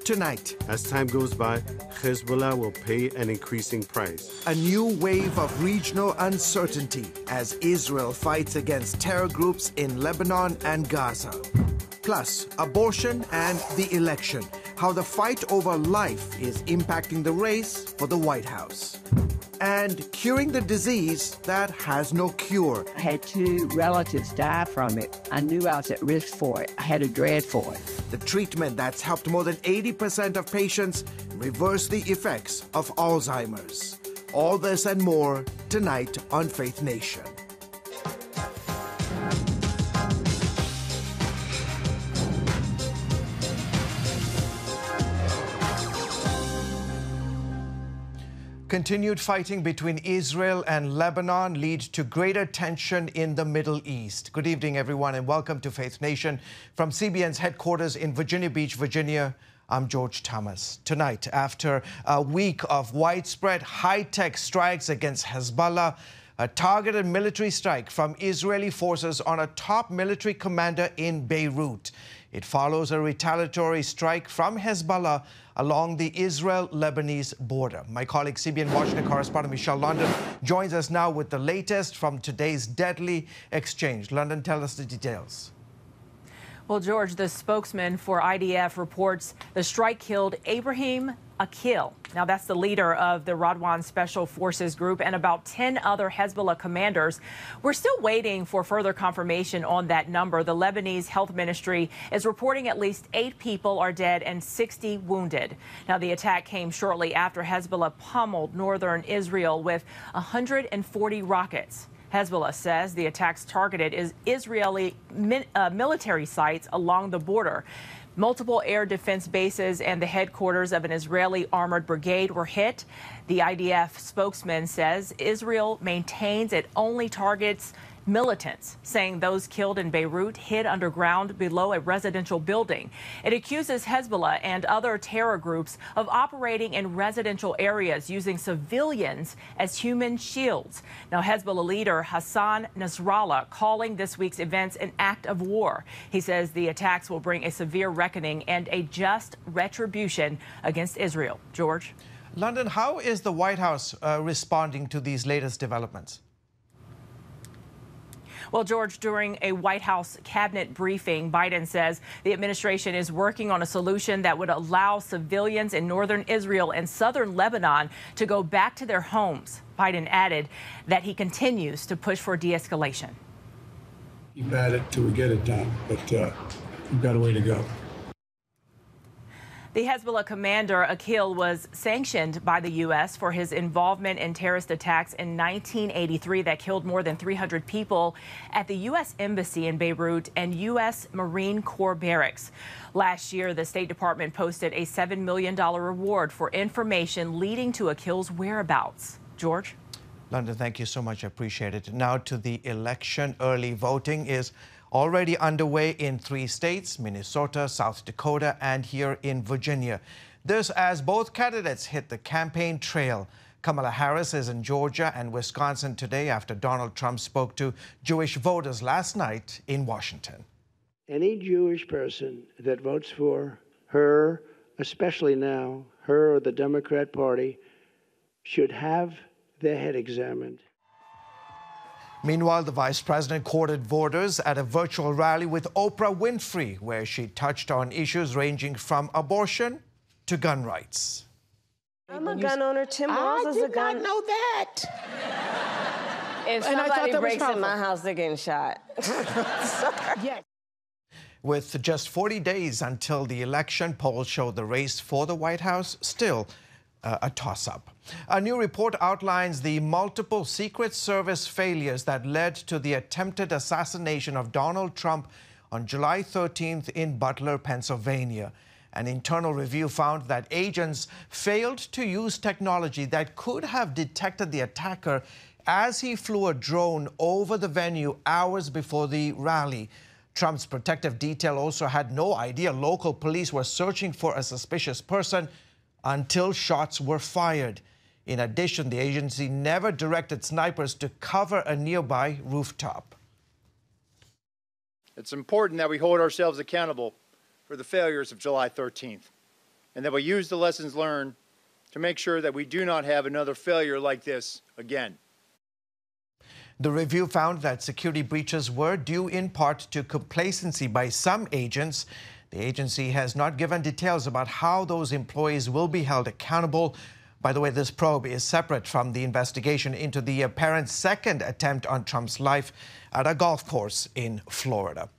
tonight. As time goes by, Hezbollah will pay an increasing price. A new wave of regional uncertainty as Israel fights against terror groups in Lebanon and Gaza. Plus, abortion and the election, how the fight over life is impacting the race for the White House. And curing the disease that has no cure. I had 2 relatives die from it. I knew I was at risk for it. I had a dread for it. The treatment that's helped more than 80% of patients reverse the effects of Alzheimer's. All this and more tonight on Faith Nation. Continued fighting between Israel and Lebanon leads to greater tension in the Middle East. Good evening, everyone, and welcome to Faith Nation. From CBN's headquarters in Virginia Beach, Virginia, I'm George Thomas. Tonight, after a week of widespread high-tech strikes against Hezbollah, a targeted military strike from Israeli forces on a top military commander in Beirut. It follows a retaliatory strike from Hezbollah along the Israel-Lebanese border. My colleague, CBN Washington correspondent Michelle London, joins us now with the latest from today's deadly exchange. London, tell us the details. Well, George, the spokesman for IDF reports the strike killed Ibrahim Akil. Now, that's the leader of the Radwan Special Forces Group and about 10 other Hezbollah commanders. We're still waiting for further confirmation on that number. The Lebanese Health Ministry is reporting at least 8 people are dead and 60 wounded. Now, the attack came shortly after Hezbollah pummeled northern Israel with 140 rockets. Hezbollah says the attacks targeted Israeli military sites along the border. Multiple air defense bases and the headquarters of an Israeli armored brigade were hit. The IDF spokesman says Israel maintains it only targets militants, saying those killed in Beirut hid underground below a residential building. It accuses Hezbollah and other terror groups of operating in residential areas using civilians as human shields. Now, Hezbollah leader Hassan Nasrallah calling this week's events an act of war. He says the attacks will bring a severe reckoning and a just retribution against Israel. George? London, how is the White House responding to these latest developments? Well, George, during a White House cabinet briefing, Biden says the administration is working on a solution that would allow civilians in northern Israel and southern Lebanon to go back to their homes. Biden added that he continues to push for de-escalation. Keep at it till we get it done, but we've got a way to go. The Hezbollah commander, Akil, was sanctioned by the U.S. for his involvement in terrorist attacks in 1983 that killed more than 300 people at the U.S. Embassy in Beirut and U.S. Marine Corps barracks. Last year, the State Department posted a $7 million reward for information leading to Akil's whereabouts. George? London, thank you so much. I appreciate it. Now to the election. Early voting is already underway in 3 states, Minnesota, South Dakota, and here in Virginia. This as both candidates hit the campaign trail. Kamala Harris is in Georgia and Wisconsin today after Donald Trump spoke to Jewish voters last night in Washington. Any Jewish person that votes for her, especially now, her or the Democrat Party, should have their head examined. Meanwhile, the vice president courted voters at a virtual rally with Oprah Winfrey, where she touched on issues ranging from abortion to gun rights. I'm a gun owner. Tim Walz is a gun. I did not know that. If somebody breaks in my house, they're getting shot. Yes. With just 40 days until the election, polls show the race for the White House still a toss-up. A new report outlines the multiple Secret Service failures that led to the attempted assassination of Donald Trump on July 13th in Butler, Pennsylvania. An internal review found that agents failed to use technology that could have detected the attacker as he flew a drone over the venue hours before the rally. Trump's protective detail also had no idea local police were searching for a suspicious person until shots were fired. In addition, the agency never directed snipers to cover a nearby rooftop. It's important that we hold ourselves accountable for the failures of July 13th. and that we use the lessons learned to make sure that we do not have another failure like this again. The review found that security breaches were due in part to complacency by some agents. The agency has not given details about how those employees will be held accountable. By the way, this probe is separate from the investigation into the apparent second attempt on Trump's life at a golf course in Florida.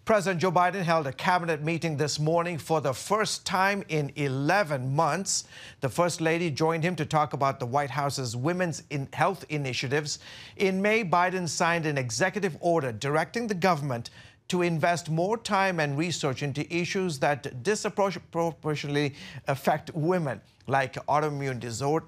President Joe Biden held a cabinet meeting this morning for the first time in 11 months. The First Lady joined him to talk about the White House's women's health initiatives. In May, Biden signed an executive order directing the government to invest more time and research into issues that disproportionately affect women, like autoimmune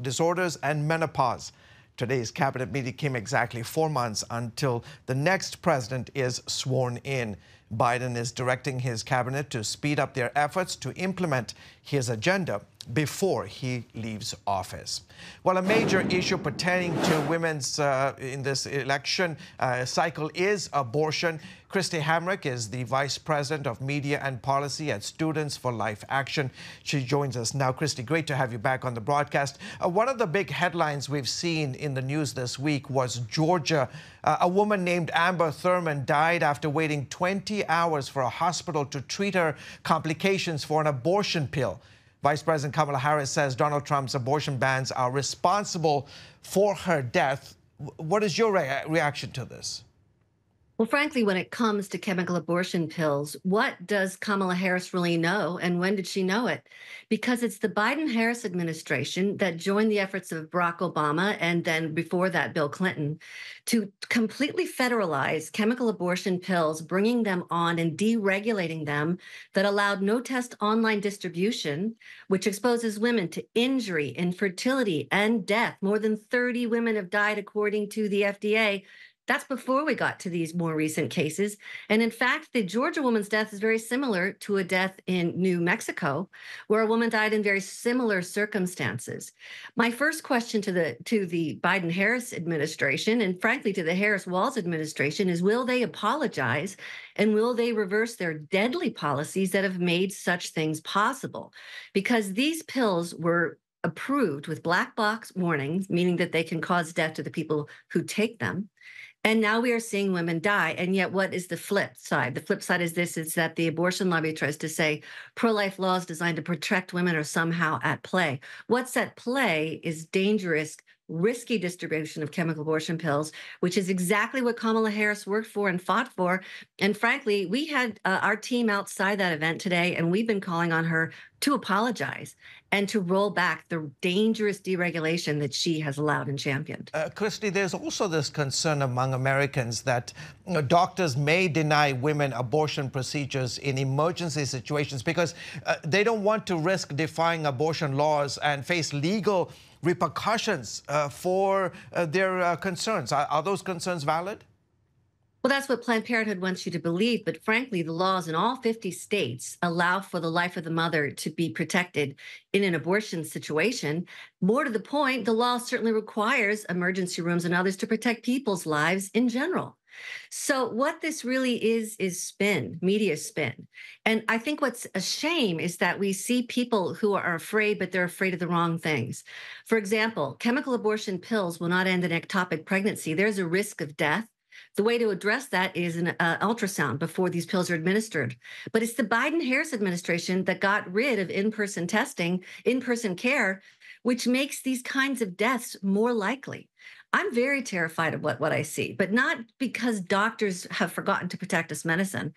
disorders and menopause. Today's cabinet meeting came exactly 4 months until the next president is sworn in. Biden is directing his cabinet to speed up their efforts to implement his agenda before he leaves office. Well, a major issue pertaining to women's in this election cycle is abortion. Christy Hamrick is the Vice President of Media and Policy at Students for Life Action. She joins us now. Christy, great to have you back on the broadcast. One of the big headlines we've seen in the news this week was Georgia. A woman named Amber Thurman died after waiting 20 hours for a hospital to treat her complications for an abortion pill. Vice President Kamala Harris says Donald Trump's abortion bans are responsible for her death. What is your reaction to this? Well, frankly, when it comes to chemical abortion pills, what does Kamala Harris really know, and when did she know it? Because it's the Biden-Harris administration that joined the efforts of Barack Obama and then before that, Bill Clinton, to completely federalize chemical abortion pills, bringing them on and deregulating them, that allowed no-test online distribution, which exposes women to injury, infertility, and death. More than 30 women have died, according to the FDA. That's before we got to these more recent cases. And in fact, the Georgia woman's death is very similar to a death in New Mexico, where a woman died in very similar circumstances. My first question to the Biden-Harris administration, and frankly to the Harris-Walz administration, is will they apologize and will they reverse their deadly policies that have made such things possible? Because these pills were approved with black box warnings, meaning that they can cause death to the people who take them. And now we are seeing women die. And yet what is the flip side? The flip side is this, is that the abortion lobby tries to say pro-life laws designed to protect women are somehow at play. What's at play is dangerous, risky distribution of chemical abortion pills, which is exactly what Kamala Harris worked for and fought for. And frankly, we had our team outside that event today, and we've been calling on her to apologize and to roll back the dangerous deregulation that she has allowed and championed. Christy, there's also this concern among Americans that doctors may deny women abortion procedures in emergency situations because they don't want to risk defying abortion laws and face legal repercussions for their concerns. Are those concerns valid? Well, that's what Planned Parenthood wants you to believe. But frankly, the laws in all 50 states allow for the life of the mother to be protected in an abortion situation. More to the point, the law certainly requires emergency rooms and others to protect people's lives in general. So what this really is spin, media spin. And I think what's a shame is that we see people who are afraid, but they're afraid of the wrong things. For example, chemical abortion pills will not end an ectopic pregnancy. There's a risk of death. The way to address that is an ultrasound before these pills are administered. But it's the Biden-Harris administration that got rid of in-person testing, in-person care, which makes these kinds of deaths more likely. I'm very terrified of what I see, but not because doctors have forgotten to practice medicine,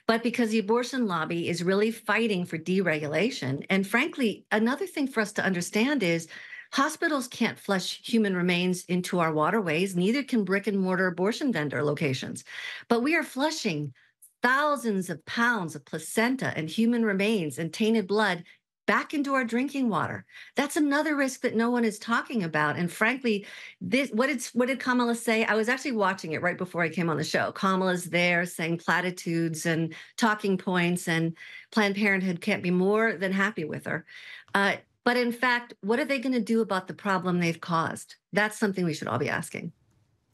but because the abortion lobby is really fighting for deregulation. And frankly, another thing for us to understand is hospitals can't flush human remains into our waterways, neither can brick and mortar abortion vendor locations. But we are flushing thousands of pounds of placenta and human remains and tainted blood back into our drinking water. That's another risk that no one is talking about. And frankly, what did Kamala say? I was actually watching it right before I came on the show. Kamala's there saying platitudes and talking points, and Planned Parenthood can't be more than happy with her. But in fact, what are they going to do about the problem they've caused? That's something we should all be asking.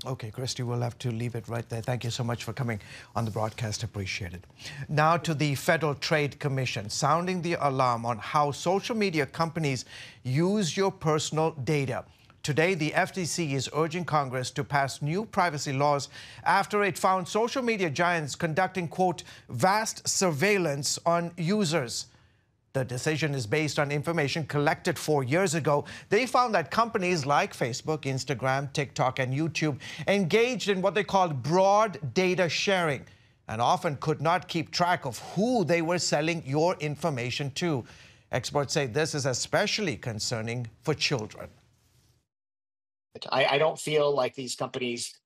Okay, Christy, we'll have to leave it right there. Thank you so much for coming on the broadcast. Appreciate it. Now to the Federal Trade Commission, sounding the alarm on how social media companies use your personal data. Today, the FTC is urging Congress to pass new privacy laws after it found social media giants conducting, quote, vast surveillance on users. The decision is based on information collected 4 years ago. They found that companies like Facebook, Instagram, TikTok, and YouTube engaged in what they called broad data sharing and often could not keep track of who they were selling your information to. Experts say this is especially concerning for children. I don't feel like these companies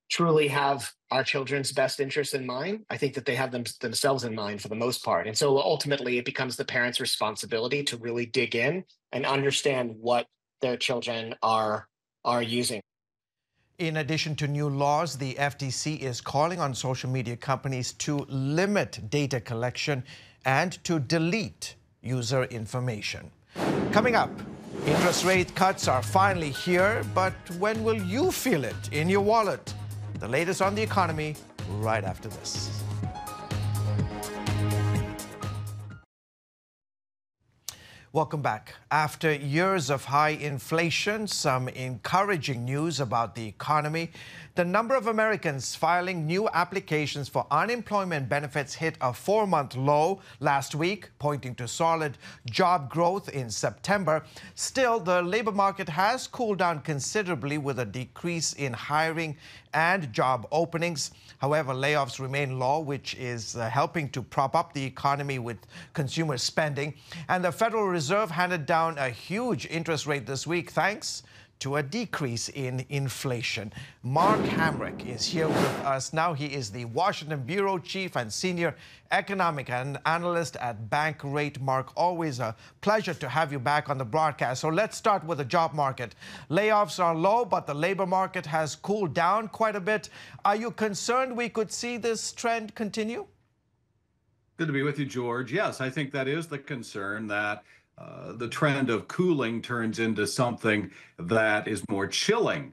truly have our children's best interests in mind. I think that they have themselves in mind for the most part. And so ultimately, it becomes the parents' responsibility to really dig in and understand what their children are using. In addition to new laws, the FTC is calling on social media companies to limit data collection and to delete user information. Coming up, interest rate cuts are finally here, but when will you feel it in your wallet? The latest on the economy right after this. Welcome back. After years of high inflation, some encouraging news about the economy. The number of Americans filing new applications for unemployment benefits hit a 4-month low last week, pointing to solid job growth in September. Still, the labor market has cooled down considerably with a decrease in hiring and job openings. However, layoffs remain low, which is helping to prop up the economy with consumer spending. And the Federal Reserve handed down a huge interest rate this week, thanks to a decrease in inflation. Mark Hamrick is here with us now. He is the Washington Bureau Chief and Senior Economic Analyst at Bankrate. Mark, always a pleasure to have you back on the broadcast. So let's start with the job market. Layoffs are low, but the labor market has cooled down quite a bit. Are you concerned we could see this trend continue? Good to be with you, George. Yes, I think that is the concern, that the trend of cooling turns into something that is more chilling.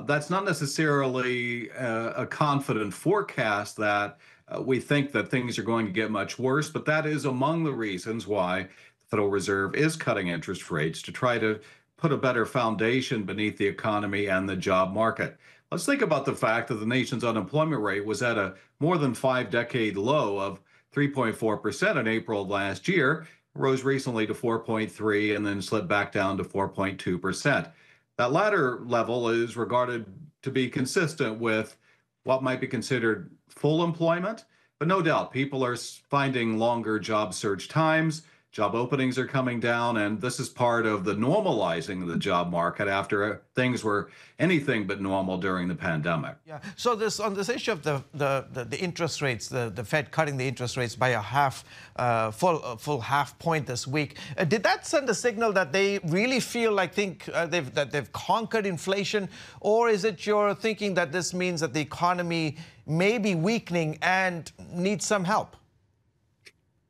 That's not necessarily a confident forecast that we think that things are going to get much worse, but that is among the reasons why the Federal Reserve is cutting interest rates, to try to put a better foundation beneath the economy and the job market. Let's think about the fact that the nation's unemployment rate was at a more than 5-decade low of 3.4% in April of last year, rose recently to 4.3 and then slipped back down to 4.2%. That latter level is regarded to be consistent with what might be considered full employment, but no doubt people are finding longer job search times. Job openings are coming down, and this is part of the normalizing of the job market after things were anything but normal during the pandemic. Yeah. So on this issue of the interest rates, the Fed cutting the interest rates by a full half point this week, did that send a signal that they really feel like that they've conquered inflation, or is it your thinking that this means that the economy may be weakening and needs some help?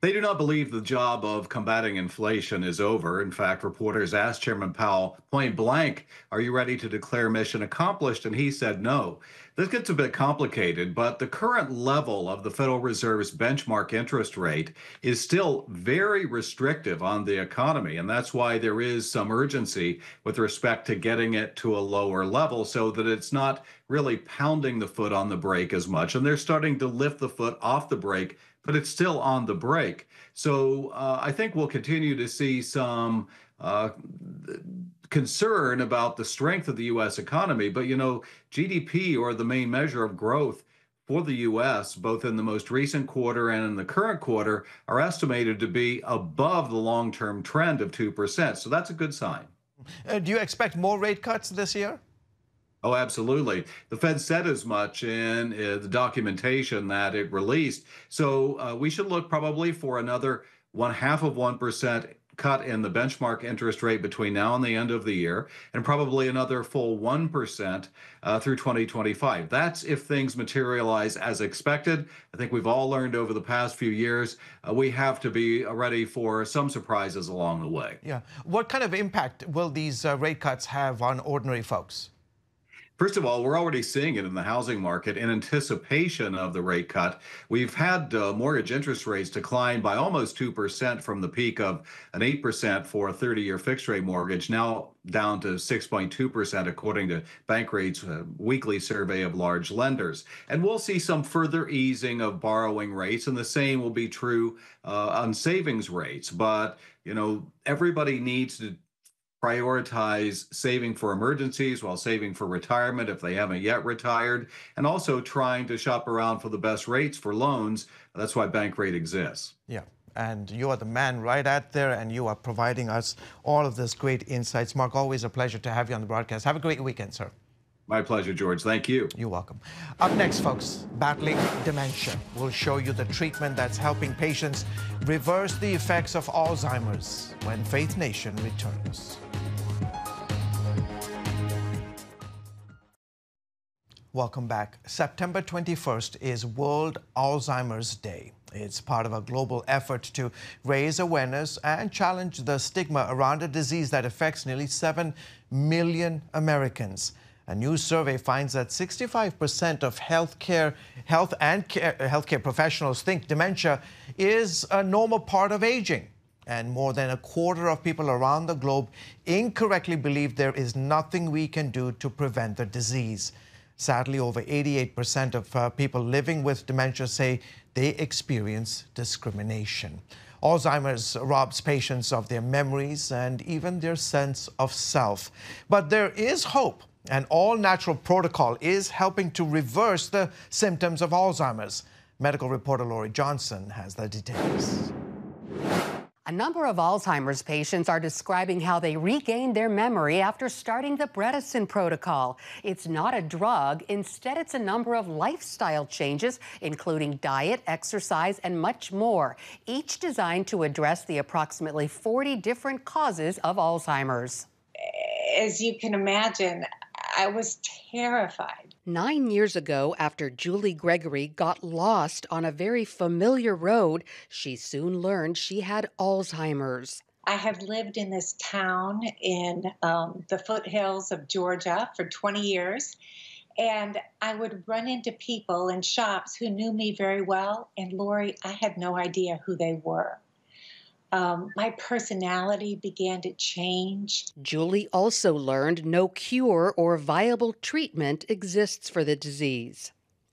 They do not believe the job of combating inflation is over. In fact, reporters asked Chairman Powell point blank, "Are you ready to declare mission accomplished?" And he said no. This gets a bit complicated, but the current level of the Federal Reserve's benchmark interest rate is still very restrictive on the economy. And that's why there is some urgency with respect to getting it to a lower level so that it's not really pounding the foot on the brake as much. And they're starting to lift the foot off the brake, but it's still on the brake. So I think we'll continue to see some concern about the strength of the U.S. economy. But, you know, GDP, or the main measure of growth for the U.S., both in the most recent quarter and in the current quarter, are estimated to be above the long-term trend of 2%. So that's a good sign. Do you expect more rate cuts this year? Oh, absolutely. The Fed said as much in the documentation that it released. So we should look probably for another 0.5% cut in the benchmark interest rate between now and the end of the year, and probably another full 1% through 2025. That's if things materialize as expected. I think we've all learned over the past few years, we have to be ready for some surprises along the way. Yeah. What kind of impact will these rate cuts have on ordinary folks? First of all, we're already seeing it in the housing market in anticipation of the rate cut. We've had mortgage interest rates decline by almost 2% from the peak of an 8% for a 30-year fixed rate mortgage, now down to 6.2%, according to Bankrate's weekly survey of large lenders. And we'll see some further easing of borrowing rates, and the same will be true on savings rates. But, everybody needs to prioritize saving for emergencies while saving for retirement if they haven't yet retired, and also trying to shop around for the best rates for loans. That's why Bankrate exists. Yeah, and you are the man right out there, and you are providing us all of this great insights. Mark, always a pleasure to have you on the broadcast. Have a great weekend, sir. My pleasure, George. Thank you. You're welcome. Up next, folks, battling dementia. We'll show you the treatment that's helping patients reverse the effects of Alzheimer's when Faith Nation returns. Welcome back. September 21st is World Alzheimer's Day. It's part of a global effort to raise awareness and challenge the stigma around a disease that affects nearly 7 million Americans. A new survey finds that 65% of healthcare professionals think dementia is a normal part of aging. And more than a quarter of people around the globe incorrectly believe there is nothing we can do to prevent the disease. Sadly, over 88% of people living with dementia say they experience discrimination. Alzheimer's robs patients of their memories and even their sense of self. But there is hope. An all-natural protocol is helping to reverse the symptoms of Alzheimer's. Medical reporter Lori Johnson has the details. A number of Alzheimer's patients are describing how they regained their memory after starting the Bredesen protocol. It's not a drug. Instead, it's a number of lifestyle changes, including diet, exercise, and much more, each designed to address the approximately 40 different causes of Alzheimer's. As you can imagine, I was terrified. 9 years ago, after Julie Gregory got lost on a very familiar road, she soon learned she had Alzheimer's. I have lived in this town in the foothills of Georgia for 20 years, and I would run into people in shops who knew me very well, and Lori, I had no idea who they were. My personality began to change. Julie also learned no cure or viable treatment exists for the disease.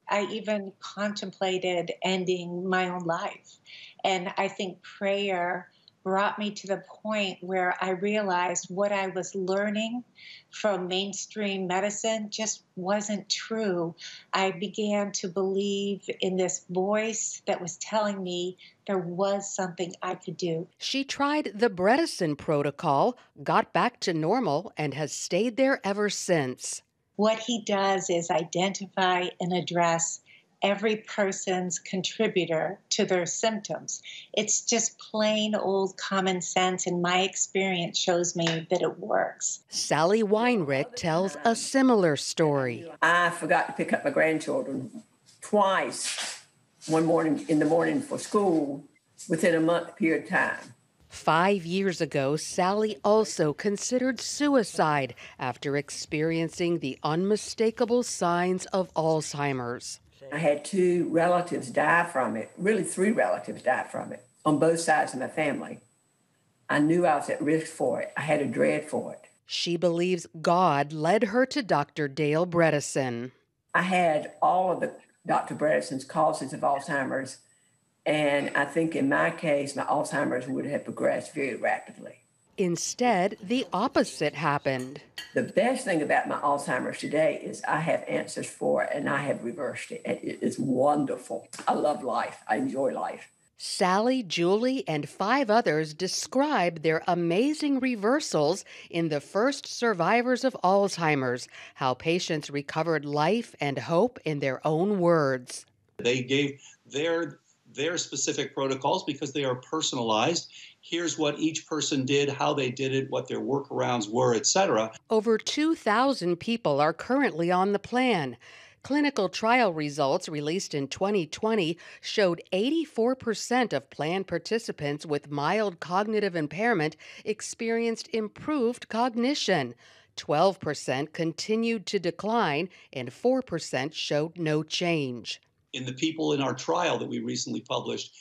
I even contemplated ending my own life. And I think prayer brought me to the point where I realized what I was learning from mainstream medicine just wasn't true. I began to believe in this voice that was telling me there was something I could do. She tried the Bredesen protocol, got back to normal, and has stayed there ever since. What he does is identify and address every person's contributor to their symptoms. It's just plain old common sense, and my experience shows me that it works. Sally Weinrich tells a similar story. I forgot to pick up my grandchildren twice, one morning in the morning for school, within a month period of time. 5 years ago, Sally also considered suicide after experiencing the unmistakable signs of Alzheimer's. I had 2 relatives die from it, really 3 relatives die from it, on both sides of my family. I knew I was at risk for it. I had a dread for it. She believes God led her to Dr. Dale Bredesen. I had all of the Dr. Bredesen's causes of Alzheimer's, and I think in my case, my Alzheimer's would have progressed very rapidly. Instead, the opposite happened. The best thing about my Alzheimer's today is I have answers for it, and I have reversed it. It is wonderful. I love life. I enjoy life. Sally, Julie, and 5 others describe their amazing reversals in The First Survivors of Alzheimer's, how patients recovered life and hope in their own words. They gave their specific protocols because they are personalized. Here's what each person did, how they did it, what their workarounds were, etc. Over 2,000 people are currently on the plan. Clinical trial results released in 2020 showed 84% of plan participants with mild cognitive impairment experienced improved cognition. 12% continued to decline, and 4% showed no change. In the people in our trial that we recently published,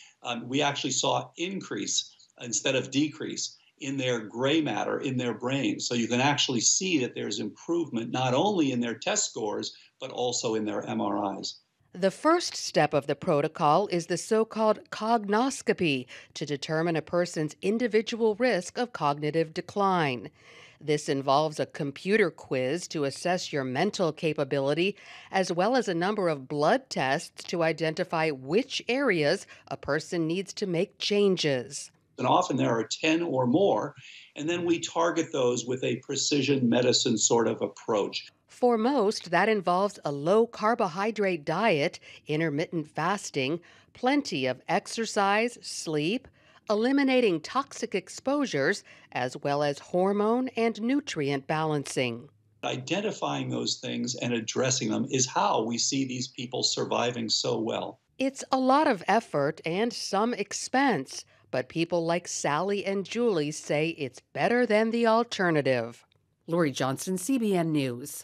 we actually saw increase instead of decrease in their gray matter in their brain. So you can actually see that there's improvement not only in their test scores, but also in their MRIs. The first step of the protocol is the so-called cognoscopy to determine a person's individual risk of cognitive decline. This involves a computer quiz to assess your mental capability, as well as a number of blood tests to identify which areas a person needs to make changes. And often there are 10 or more, and then we target those with a precision medicine sort of approach. For most, that involves a low-carbohydrate diet, intermittent fasting, plenty of exercise, sleep, eliminating toxic exposures, as well as hormone and nutrient balancing. Identifying those things and addressing them is how we see these people surviving so well. It's a lot of effort and some expense, but people like Sally and Julie say it's better than the alternative. Lori Johnson, CBN News.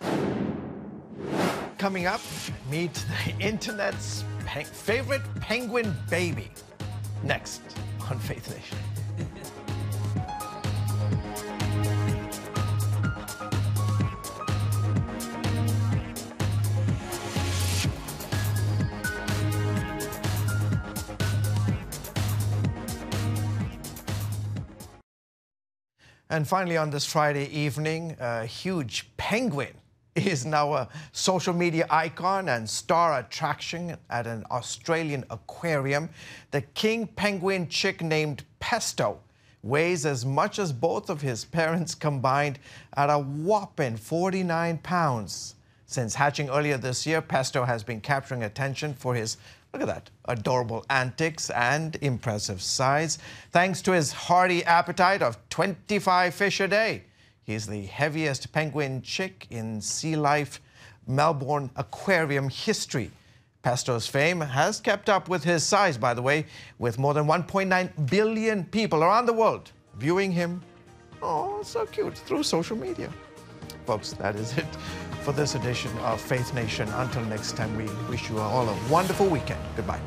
Coming up, meet the internet's favorite penguin baby. Next on Faith Nation. And finally, on this Friday evening, a huge penguin is now a social media icon and star attraction at an Australian aquarium. The king penguin chick named Pesto weighs as much as both of his parents combined at a whopping 49 pounds. Since hatching earlier this year, Pesto has been capturing attention for his, look at that, adorable antics and impressive size, thanks to his hearty appetite of 25 fish a day. He's the heaviest penguin chick in sea life Melbourne aquarium history. Pesto's fame has kept up with his size, by the way, with more than 1.9 billion people around the world viewing him, oh, so cute, through social media. Folks, that is it for this edition of Faith Nation. Until next time, we wish you all a wonderful weekend. Goodbye.